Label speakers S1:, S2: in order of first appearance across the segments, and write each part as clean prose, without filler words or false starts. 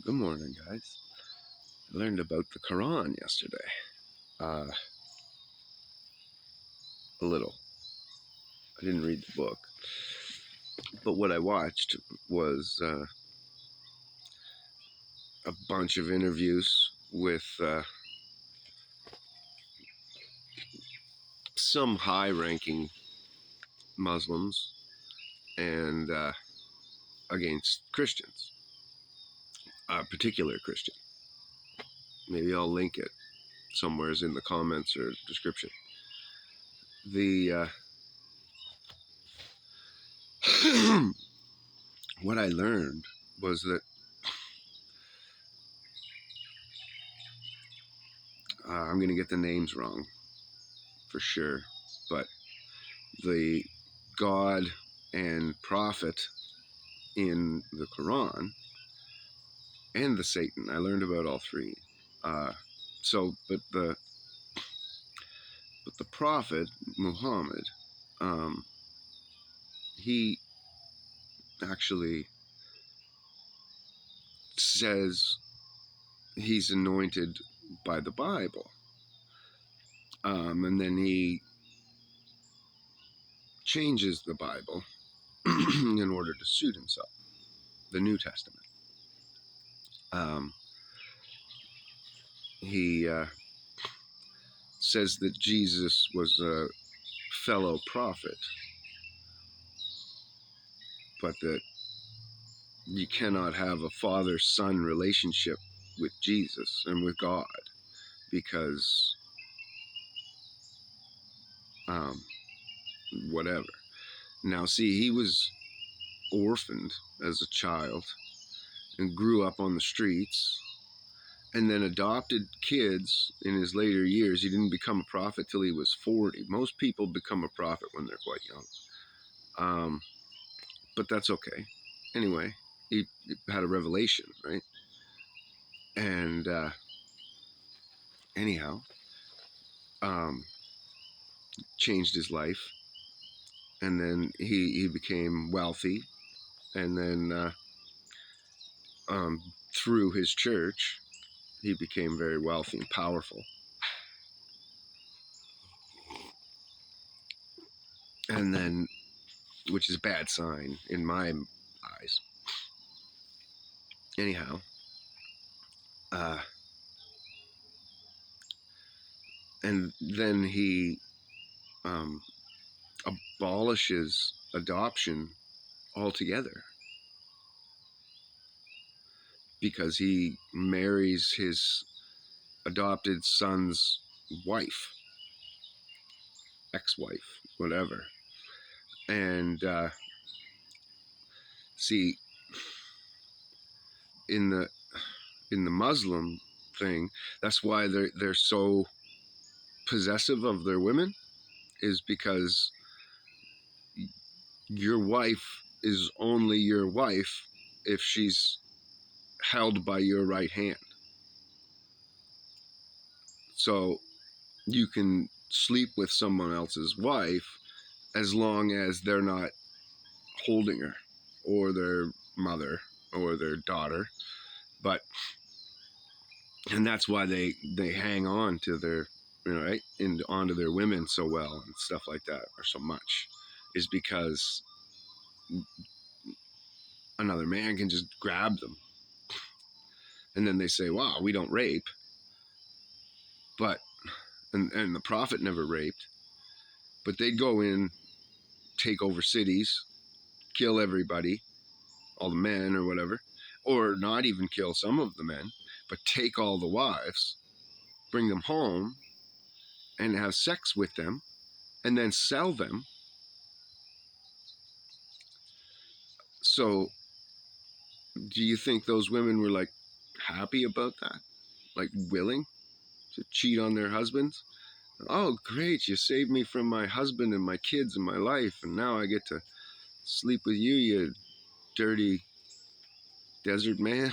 S1: Good morning, guys. I learned about the Quran yesterday. A little. I didn't read the book. But what I watched was a bunch of interviews with some high-ranking Muslims and against Christians, a particular Christian. Maybe I'll link it somewhere in the comments or description. The what I learned was that I'm going to get the names wrong for sure, but the God and prophet in the Quran and the Satan. I learned about all three. But the prophet Muhammad, he actually says he's anointed by the Bible, and then he changes the Bible in order to suit himself. The New Testament. He says that Jesus was a fellow prophet, but that you cannot have a father-son relationship with Jesus and with God because whatever. Now, see, he was orphaned as a child and grew up on the streets and then adopted kids in his later years. He didn't become a prophet till he was 40. Most people become a prophet when they're quite young. But that's okay. Anyway, he had a revelation, right? And anyhow, changed his life. And then he became wealthy. And then through his church, he became very wealthy and powerful. And then, which is a bad sign in my eyes. Anyhow, and then he abolishes adoption altogether because he marries his adopted son's wife, ex-wife, whatever. And see, in the Muslim thing, that's why they're so possessive of their women, is because your wife is only your wife if she's held by your right hand. So you can sleep with someone else's wife as long as they're not holding her or their mother or their daughter. And that's why they hang on to their, right, and onto their women so well and stuff like that, or so much, is because another man can just grab them. And then they say, wow, we don't rape. But, and the prophet never raped, but they'd go in, take over cities, kill everybody, all the men or whatever, or not even kill some of the men, but take all the wives, bring them home, and have sex with them, and then sell them. So do you think those women were like happy about that? Like willing to cheat on their husbands? Oh, great, you saved me from my husband and my kids and my life, and now I get to sleep with you, you dirty desert man.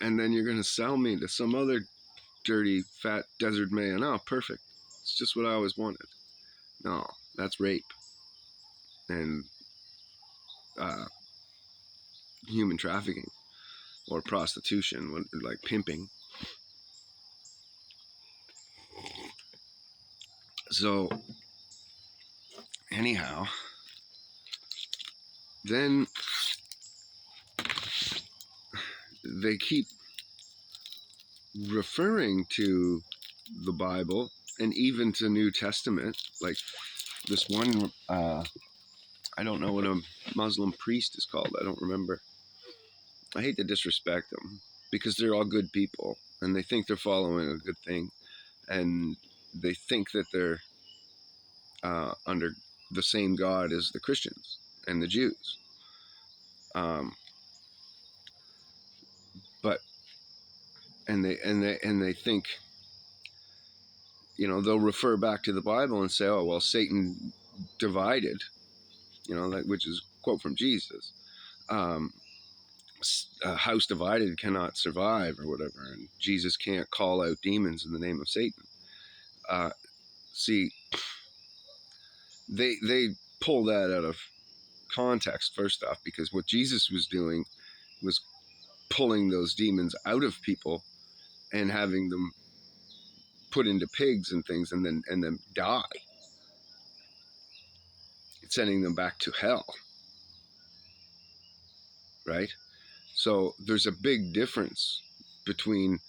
S1: And then you're going to sell me to some other dirty, fat desert man. Oh, perfect. It's just what I always wanted. No, that's rape. And human trafficking or prostitution, like pimping. So anyhow, then they keep referring to the Bible and even to New Testament. Like this one, I don't know what a Muslim priest is called. I don't remember. I hate to disrespect them because they're all good people and they think they're following a good thing, and they think that they're under the same God as the Christians and the Jews. But they think, they'll refer back to the Bible and say, oh well, Satan divided, which is a quote from Jesus. A house divided cannot survive, or whatever, and Jesus can't call out demons in the name of Satan. See, they pull that out of context, first off, because what Jesus was doing was pulling those demons out of people and having them put into pigs and things, and then die, sending them back to hell, right? So there's a big difference between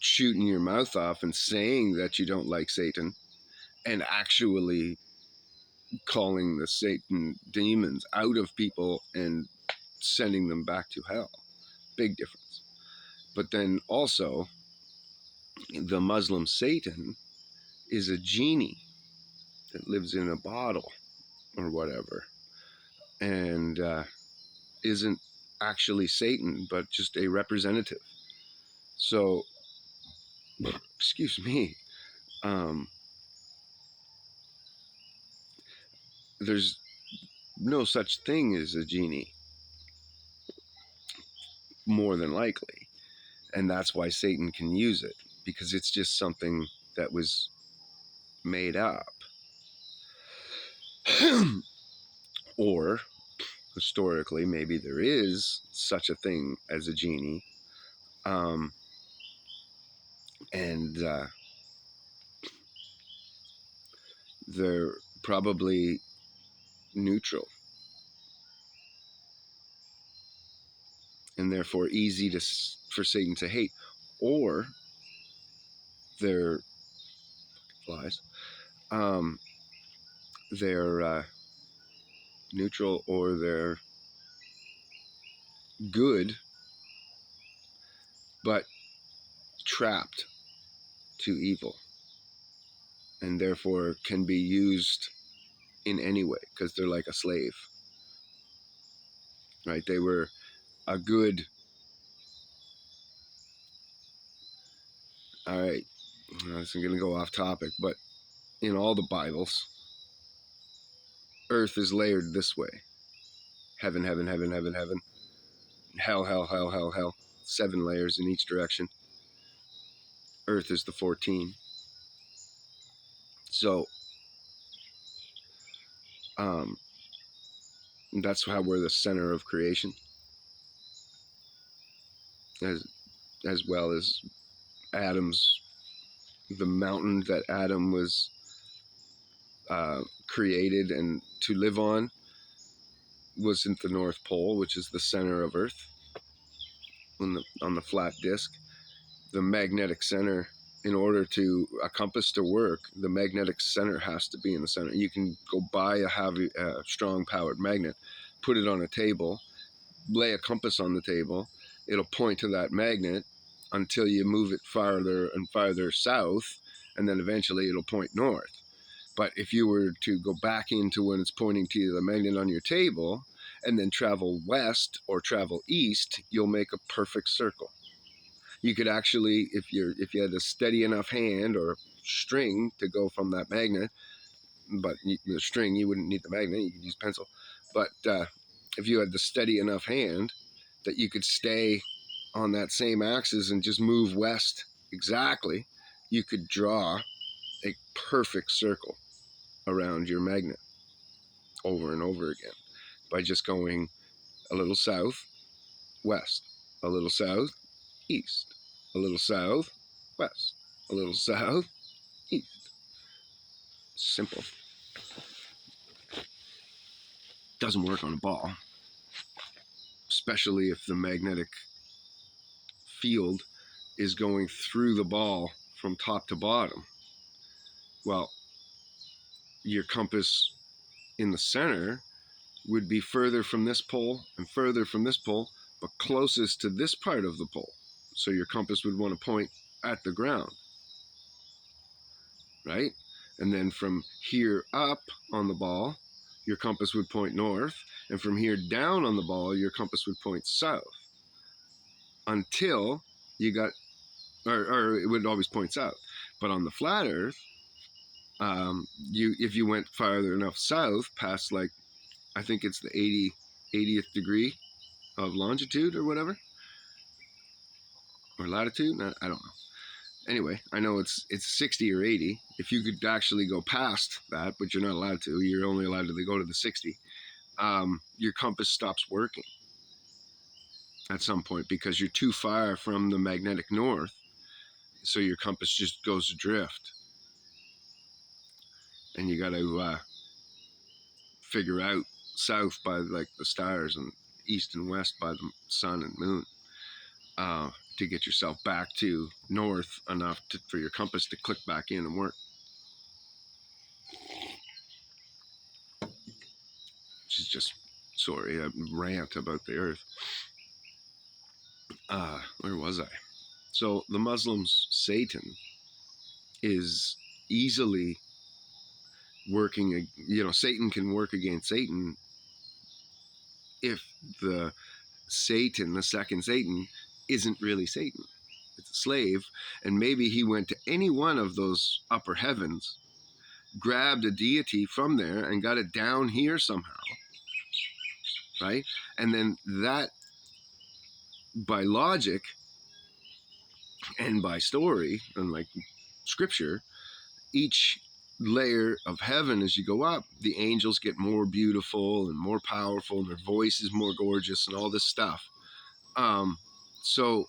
S1: shooting your mouth off and saying that you don't like Satan and actually calling the Satan demons out of people and sending them back to hell. Big difference. But then also, the Muslim Satan is a genie that lives in a bottle or whatever, and isn't actually Satan, but just a representative. So, excuse me, there's no such thing as a genie, more than likely. And that's why Satan can use it, because it's just something that was made up. Or, historically, maybe there is such a thing as a genie. And they're probably neutral and therefore easy for Satan to hate. Or they're lies. They're neutral, or they're good, but trapped to evil, and therefore can be used in any way, because they're like a slave, right? They were a good. All right, this is going to go off topic, but in all the Bibles, earth is layered this way: heaven, heaven, heaven, heaven, heaven, hell, hell, hell, hell, hell. 7 layers in each direction. Earth is the 14. So, that's how we're the center of creation, as well as Adam's, the mountain that Adam was created and to live on wasn't the North Pole, which is the center of Earth, on the flat disk. The magnetic center, in order to a compass to work, the magnetic center has to be in the center. You can go buy a strong powered magnet, put it on a table, lay a compass on the table, it'll point to that magnet until you move it farther and farther south, and then eventually it'll point north. But if you were to go back into when it's pointing to the magnet on your table and then travel west or travel east, you'll make a perfect circle. You could actually, if you had a steady enough hand or string to go from that magnet, but the string, you wouldn't need the magnet, you could use pencil. But if you had the steady enough hand that you could stay on that same axis and just move west exactly, you could draw a perfect circle around your magnet over and over again. by just going a little south, west, a little south, east, a little south, west, a little south, east. Simple. Doesn't work on a ball, especially if the magnetic field is going through the ball from top to bottom. Well, your compass in the center would be further from this pole and further from this pole, but closest to this part of the pole. So your compass would want to point at the ground, right? And then from here up on the ball, your compass would point north, and from here down on the ball, your compass would point south, until you got, or it would always point south. But on the flat Earth, if you went farther enough south, past, like, I think it's the 80th degree of longitude or whatever, or latitude, I don't know. Anyway, I know it's 60 or 80. If you could actually go past that, but you're not allowed to, you're only allowed to go to the 60, your compass stops working at some point because you're too far from the magnetic north, so your compass just goes adrift. And you got to figure out south by, like, the stars, and east and west by the sun and moon, to get yourself back to north enough for your compass to click back in and work. Which is just, sorry, a rant about the Earth. Where was I? So the Muslims, Satan is easily working, Satan can work against Satan if the second Satan, isn't really Satan. It's a slave, and maybe he went to any one of those upper heavens, grabbed a deity from there, and got it down here somehow, right? And then that, by logic and by story and, like, scripture, each layer of heaven, as you go up, the angels get more beautiful and more powerful, and their voice is more gorgeous and all this stuff. So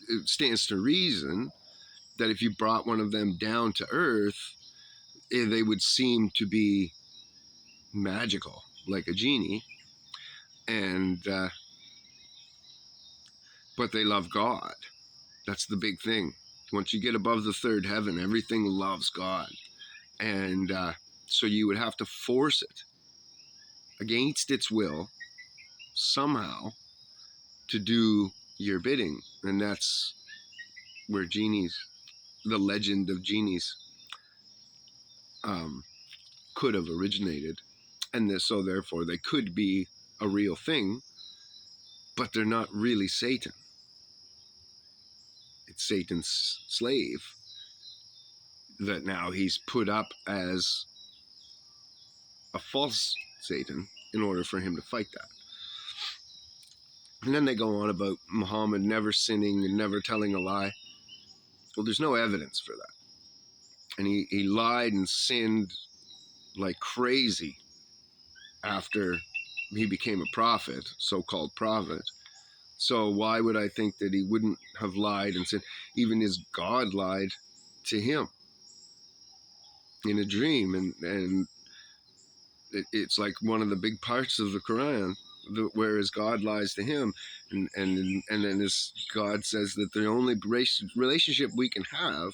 S1: it stands to reason that if you brought one of them down to earth, they would seem to be magical, like a genie, and but they love God. That's the big thing. Once you get above the third heaven, everything loves God, and so you would have to force it against its will somehow to do your bidding. And that's where genies, the legend of genies, could have originated. And so therefore they could be a real thing, but they're not really Satan. It's Satan's slave that now he's put up as a false Satan in order for him to fight that. And then they go on about Muhammad never sinning and never telling a lie. Well, there's no evidence for that. And he lied and sinned like crazy after he became a prophet, so-called prophet. So why would I think that he wouldn't have lied and sinned? Even his God lied to him in a dream. And it's like one of the big parts of the Quran, whereas God lies to him, and then his God says that the only relationship we can have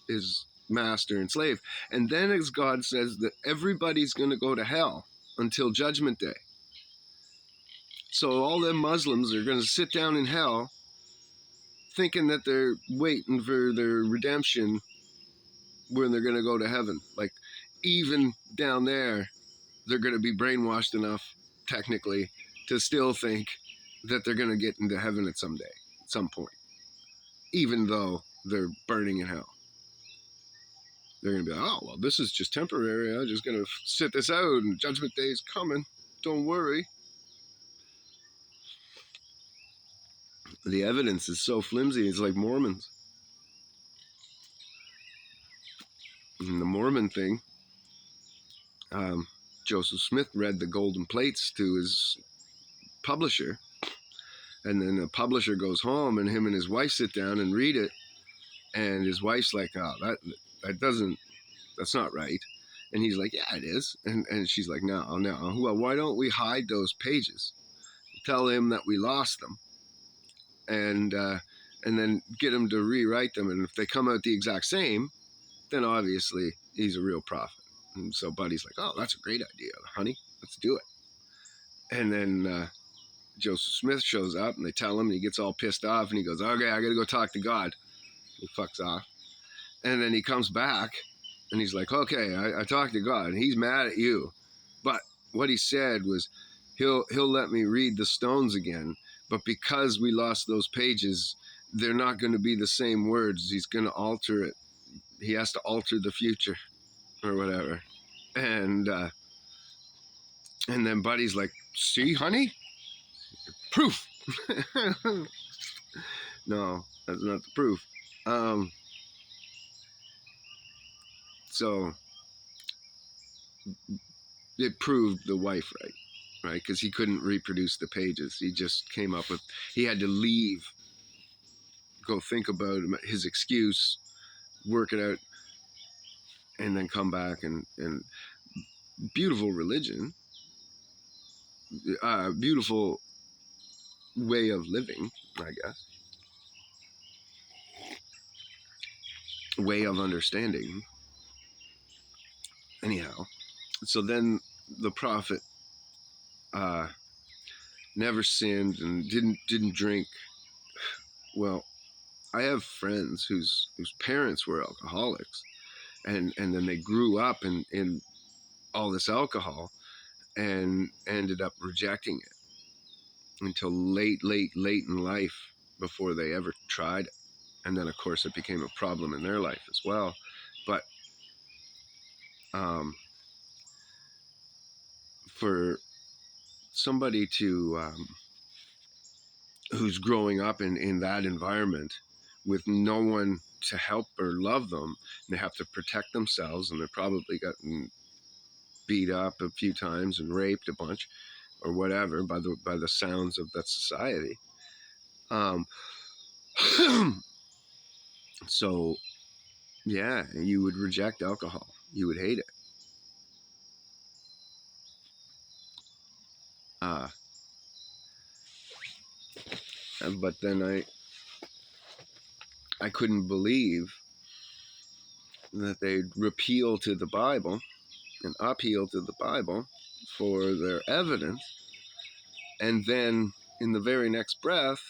S1: is master and slave. And then as God says that everybody's going to go to hell until Judgment Day. So all them Muslims are going to sit down in hell thinking that they're waiting for their redemption when they're going to go to heaven. Like, even down there, they're going to be brainwashed enough, technically, to still think that they're going to get into heaven at some point, even though they're burning in hell. They're going to be like, oh, well, this is just temporary. I'm just going to sit this out, and Judgment Day is coming. Don't worry. The evidence is so flimsy. It's like Mormons. And the Mormon thing, Joseph Smith read the golden plates to his publisher, and then the publisher goes home, and him and his wife sit down and read it, and his wife's like, "Oh, that's not right," and he's like, "Yeah, it is," and she's like, "No. Well, why don't we hide those pages? Tell him that we lost them, and then get him to rewrite them, and if they come out the exact same, then obviously he's a real prophet." And so Buddy's like, "Oh, that's a great idea, honey. Let's do it." And then Joseph Smith shows up, and they tell him, and he gets all pissed off, and he goes, "Okay, I got to go talk to God." He fucks off. And then he comes back, and he's like, "Okay, I talked to God, and he's mad at you. But what he said was, he'll let me read the stones again, but because we lost those pages, they're not going to be the same words. He's going to alter it. He has to alter the future or whatever." And then Buddy's like, "See, honey? Proof." No, that's not the proof. So it proved the wife right? Because he couldn't reproduce the pages. He just came up with, he had to leave, go think about his excuse, work it out, and then come back and beautiful religion, beautiful way of living, I guess. Way of understanding. Anyhow, so then the prophet never sinned and didn't drink. Well, I have friends whose parents were alcoholics, and then they grew up in all this alcohol and ended up rejecting it until late in life before they ever tried it. And then of course it became a problem in their life as well. But for somebody to who's growing up in that environment with no one to help or love them, they have to protect themselves, and they're probably gotten beat up a few times and raped a bunch or whatever by the sounds of that society. So yeah, you would reject alcohol, you would hate it. But then I couldn't believe that they'd repeal to the Bible and appeal to the Bible for their evidence, and then in the very next breath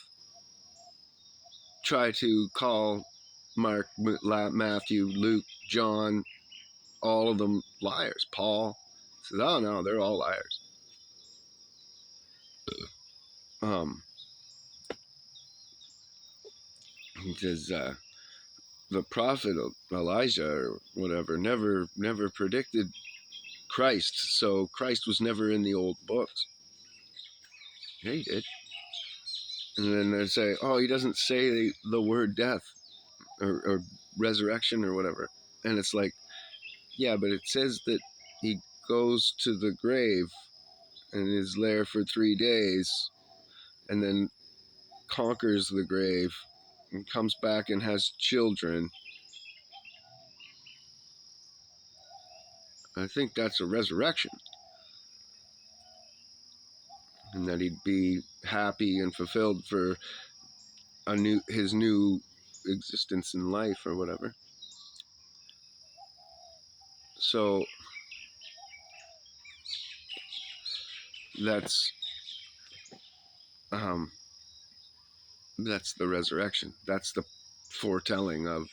S1: try to call Mark, Matthew, Luke, John, all of them liars. Paul says, "Oh no, they're all liars." He says the prophet Elijah or whatever never predicted Christ, so Christ was never in the old books. Yeah, he did. And then they say, "Oh, he doesn't say the word death or resurrection or whatever," and it's like, yeah, but it says that he goes to the grave and is there for 3 days, and then conquers the grave and comes back and has children. I think that's a resurrection, and that he'd be happy and fulfilled for his new existence in life or whatever. So that's the resurrection. That's the foretelling of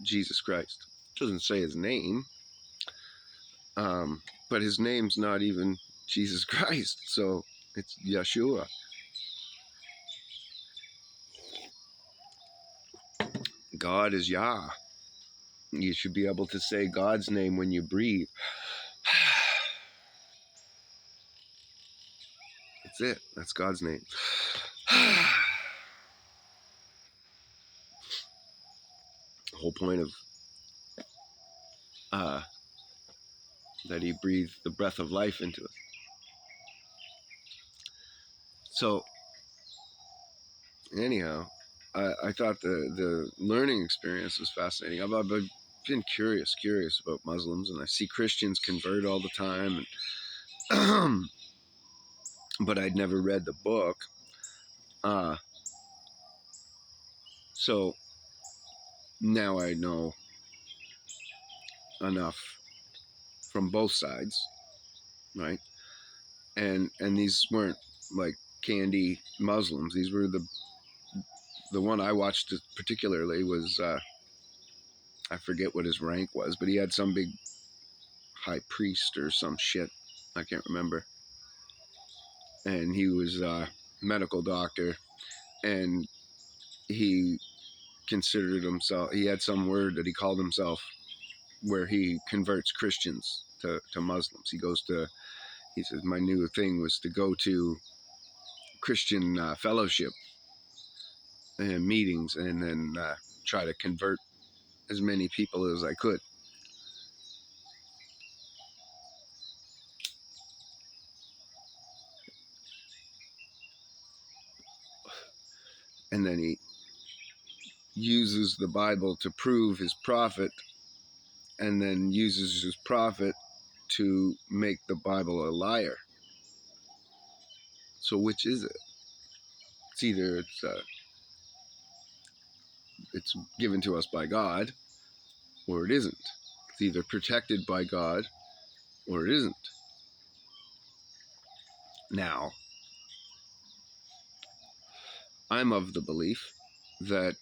S1: Jesus Christ. It doesn't say his name, but his name's not even Jesus Christ, so it's Yeshua. God is Yah. You should be able to say God's name when you breathe. That's it. That's God's name. The whole point of that he breathed the breath of life into us. So, anyhow, I thought the learning experience was fascinating. I've been curious about Muslims, and I see Christians convert all the time, and but I'd never read the book. So now I know enough from both sides, right? And these weren't like candy Muslims. These were the one I watched particularly was I forget what his rank was, but he had some big high priest or some shit. I can't remember. And he was a medical doctor, and he considered himself, he had some word that he called himself where he converts Christians to Muslims. He says, my new thing was to go to Christian fellowship and meetings and then try to convert as many people as I could. And then he uses the Bible to prove his prophet, and then uses his prophet to make the Bible a liar. So which is it? It's either it's given to us by God, or it isn't. It's either protected by God, or it isn't. Now, I'm of the belief that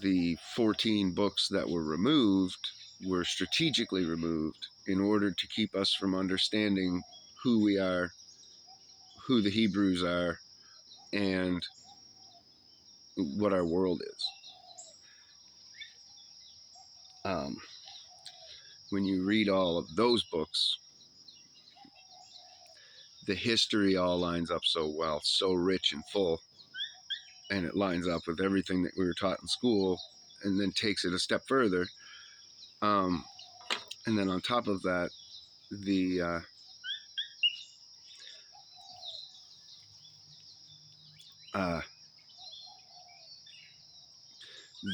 S1: the 14 books that were removed were strategically removed in order to keep us from understanding who we are, who the Hebrews are, and what our world is. When you read all of those books, the history all lines up so well, so rich and full, and it lines up with everything that we were taught in school, and then takes it a step further. And then on top of that, the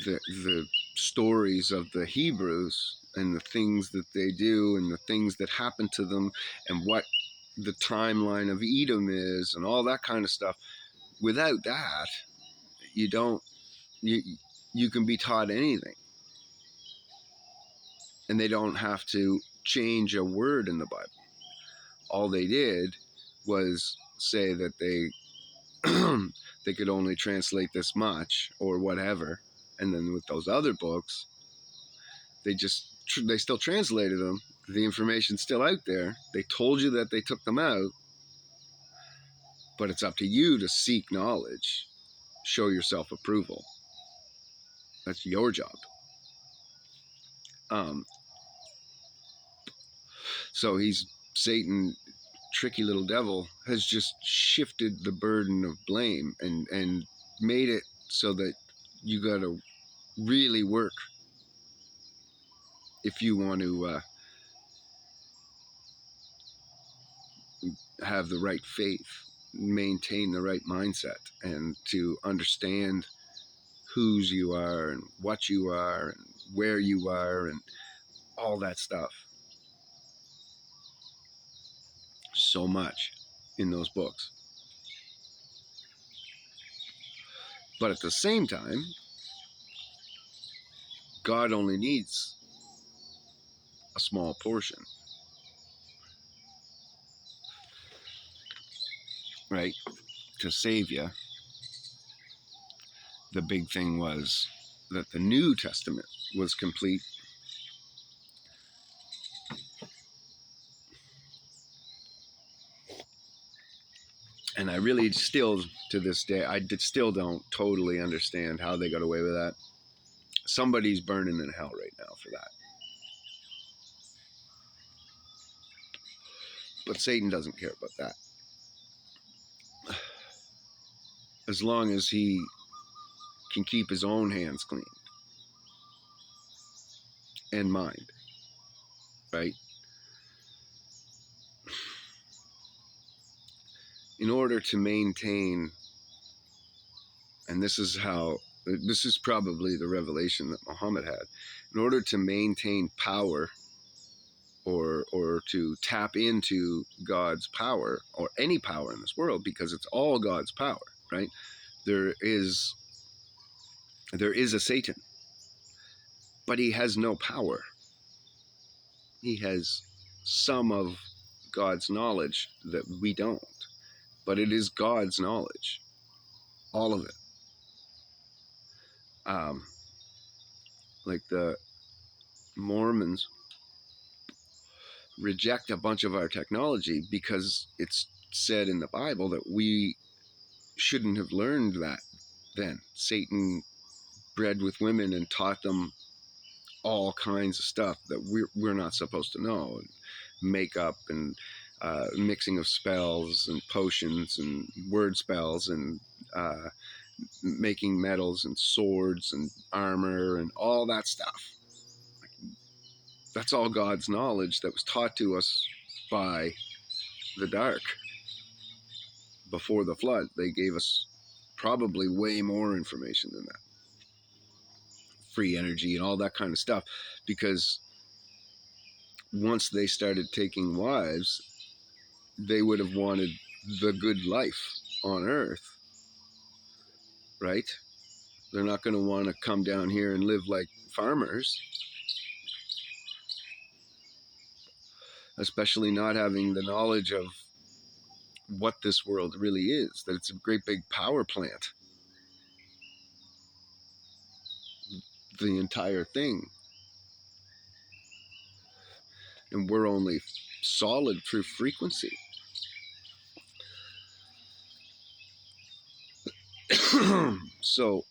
S1: the stories of the Hebrews and the things that they do and the things that happen to them and what the timeline of Edom is and all that kind of stuff. Without that, you can be taught anything, and they don't have to change a word in the Bible. All they did was say that they could only translate this much or whatever, and then with those other books, they still translated them. The information's still out there. They told you that they took them out, but it's up to you to seek knowledge, show yourself approval. That's your job. So Satan, tricky little devil, has just shifted the burden of blame and made it so that you got to really work if you want to have the right faith, maintain the right mindset, and to understand whose you are and what you are and where you are and all that stuff. So much in those books. But at the same time, God only needs a small portion, right, to save you. The big thing was that the New Testament was complete. And I really still, to this day, still don't totally understand how they got away with that. Somebody's burning in hell right now for that. But Satan doesn't care about that. As long as he can keep his own hands clean and mind, right? in order to maintain, and this is probably the revelation that Muhammad had, in order to maintain power, or to tap into God's power, or any power in this world, because it's all God's power, right? There is a Satan, but he has no power. He has some of God's knowledge that we don't, but it is God's knowledge, all of it. Like the Mormons reject a bunch of our technology because it's said in the Bible that we shouldn't have learned that then. Satan bred with women and taught them all kinds of stuff that we're not supposed to know. Makeup and mixing of spells and potions and word spells and making metals and swords and armor and all that stuff. That's all God's knowledge that was taught to us by the dark. Before the flood, they gave us probably way more information than that. Free energy and all that kind of stuff. Because once they started taking wives, they would have wanted the good life on earth, right? They're not going to want to come down here and live like farmers. Especially not having the knowledge of what this world really is, that it's a great big power plant. The entire thing. And we're only solid through frequency. So,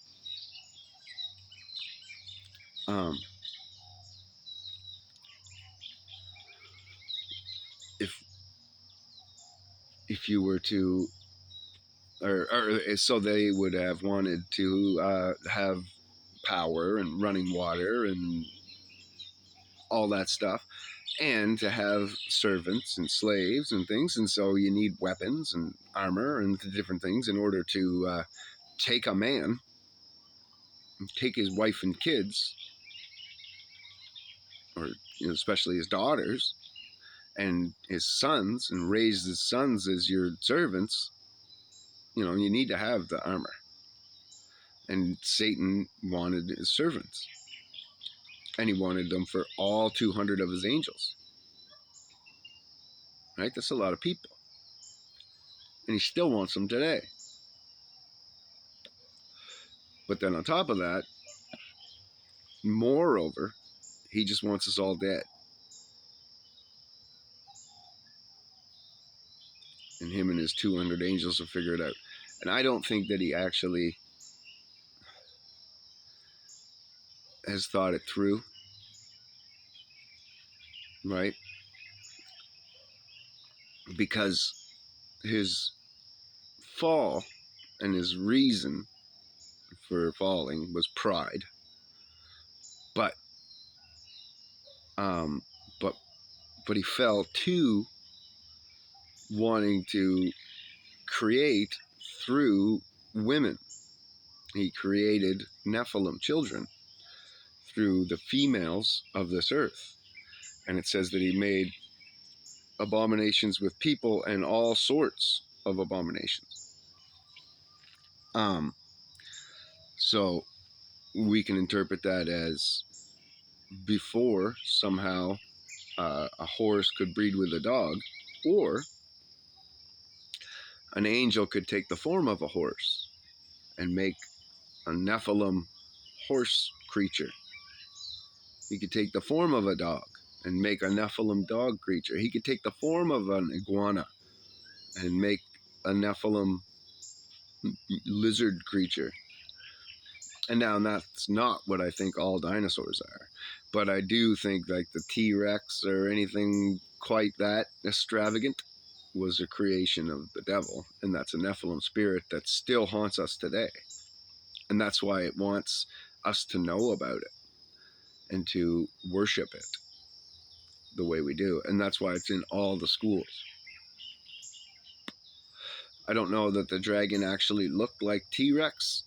S1: if you were to, or so they would have wanted to have power and running water and all that stuff, and to have servants and slaves and things, and so you need weapons and armor and different things in order to take a man, take his wife and kids, or especially his daughters and his sons, and raise his sons as your servants. You need to have the armor. And Satan wanted his servants, and he wanted them for all 200 of his angels. Right? That's a lot of people. And he still wants them today. But then on top of that, moreover, he just wants us all dead. And him and his 200 angels will figure it out. And I don't think that he actually has thought it through. Right? Because his fall and his reason for falling was pride. But he fell to wanting to create through women. He created Nephilim children through the females of this earth. And it says that he made abominations with people and all sorts of abominations. So we can interpret that as before somehow a horse could breed with a dog, or an angel could take the form of a horse and make a Nephilim horse creature. He could take the form of a dog and make a Nephilim dog creature. He could take the form of an iguana and make a Nephilim lizard creature. And now that's not what I think all dinosaurs are. But I do think like the T-Rex or anything quite that extravagant was a creation of the devil. And that's a Nephilim spirit that still haunts us today. And that's why it wants us to know about it and to worship it the way we do. And that's why it's in all the schools. I don't know that the dragon actually looked like T-Rex,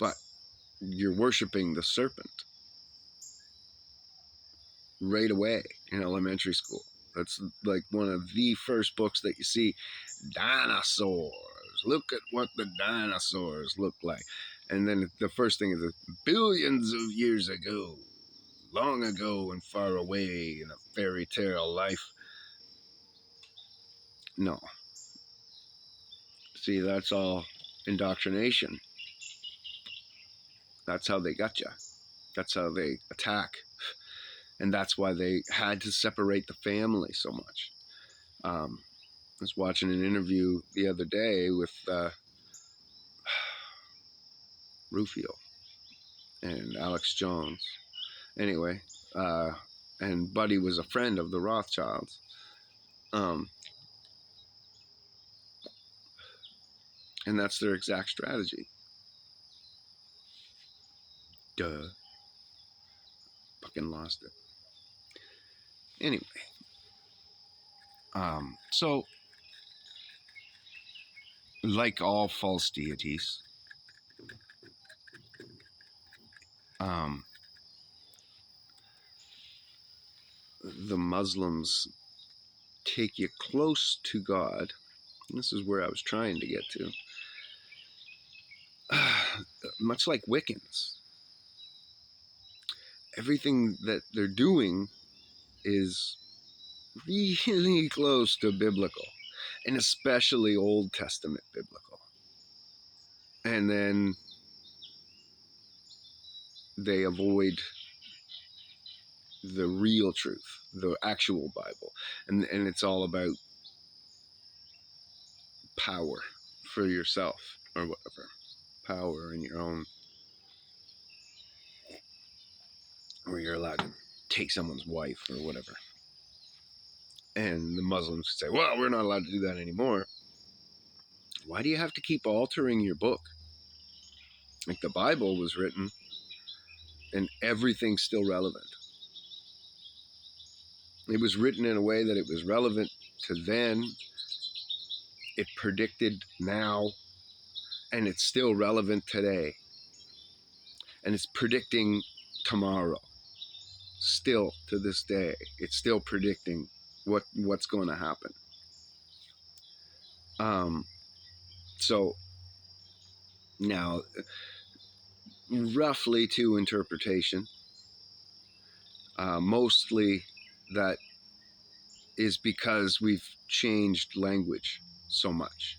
S1: but you're worshiping the serpent right away in elementary school. That's like one of the first books that you see. Dinosaurs. Look at what the dinosaurs look like. And then the first thing is billions of years ago, long ago and far away in a fairy tale life. No. See, that's all indoctrination. That's how they got you. That's how they attack. And that's why they had to separate the family so much. I was watching an interview the other day with Rufio and Alex Jones. Anyway, and Buddy was a friend of the Rothschilds. And that's their exact strategy. Duh. Fucking lost it. Anyway. So, like all false deities, the Muslims take you close to God. This is where I was trying to get to. Much like Wiccans, everything that they're doing is really close to biblical, and especially Old Testament biblical. And then they avoid the real truth, the actual Bible. And it's all about power for yourself or whatever. Power in your own, or you're allowed to take someone's wife or whatever. And the Muslims say, well, we're not allowed to do that anymore. Why do you have to keep altering your book? Like, the Bible was written and everything's still relevant. It was written in a way that it was relevant to then. It predicted now, and it's still relevant today. And it's predicting tomorrow. Still to this day, it's still predicting what's going to happen. So now, roughly to interpretation, mostly that is because we've changed language so much,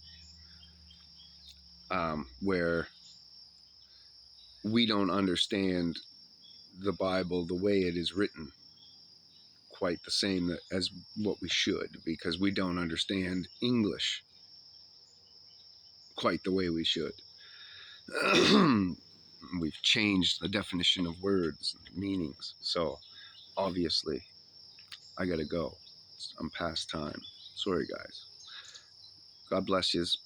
S1: where we don't understand the Bible the way it is written quite the same as what we should, because we don't understand English quite the way we should. We've changed the definition of words and meanings. So obviously I gotta go. I'm past time. Sorry, guys. God bless yous.